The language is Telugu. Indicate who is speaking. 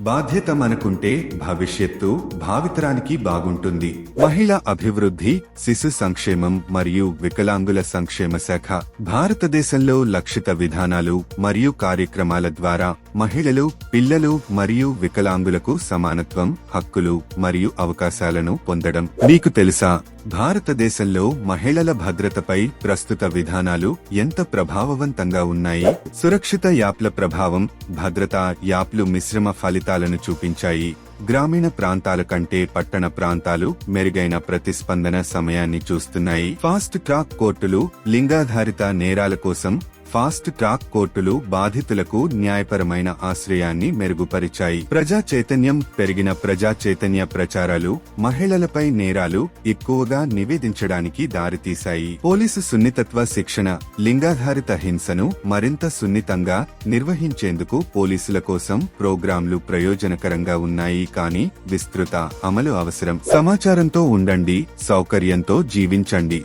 Speaker 1: బాధ్యత మనకుంటే భవిష్యత్తు భావితరానికి బాగుంటుంది. మహిళా అభివృద్ధి, శిశు సంక్షేమం మరియు వికలాంగుల సంక్షేమ శాఖ భారతదేశంలో లక్షిత విధానాలు మరియు కార్యక్రమాల ద్వారా మహిళలు, పిల్లలు మరియు వికలాంగులకు సమానత్వం, హక్కులు మరియు అవకాశాలను పొందడం. మీకు తెలుసా, భారతదేశంలో మహిళల భద్రతపై ప్రస్తుత విధానాలు ఎంత ప్రభావవంతంగా ఉన్నాయి? సురక్షిత యాప్ల ప్రభావం. భద్రతా యాప్లు మిశ్రమ ఫలితాలను చూపించాయి. గ్రామీణ ప్రాంతాల కంటే పట్టణ ప్రాంతాలు మెరుగైన ప్రతిస్పందన సమయాన్ని చూస్తున్నాయి. ఫాస్ట్ ట్రాక్ కోర్టులు. లింగాధారిత నేరాల కోసం ఫాస్ట్ ట్రాక్ కోర్టులు బాధితులకు న్యాయపరమైన ఆశ్రయాన్ని మెరుగుపరిచాయి. ప్రజా చైతన్యం. పెరిగిన ప్రజా చైతన్య ప్రచారాలు మహిళలపై నేరాలు ఎక్కువగా నివేదించడానికి దారితీశాయి. పోలీసు సున్నితత్వ శిక్షణ. లింగాధారిత హింసను మరింత సున్నితంగా నిర్వహించేందుకు పోలీసుల కోసం ప్రోగ్రాంలు ప్రయోజనకరంగా ఉన్నాయి, కానీ విస్తృత అమలు అవసరం. సమాచారంతో ఉండండి, సౌకర్యంతో జీవించండి.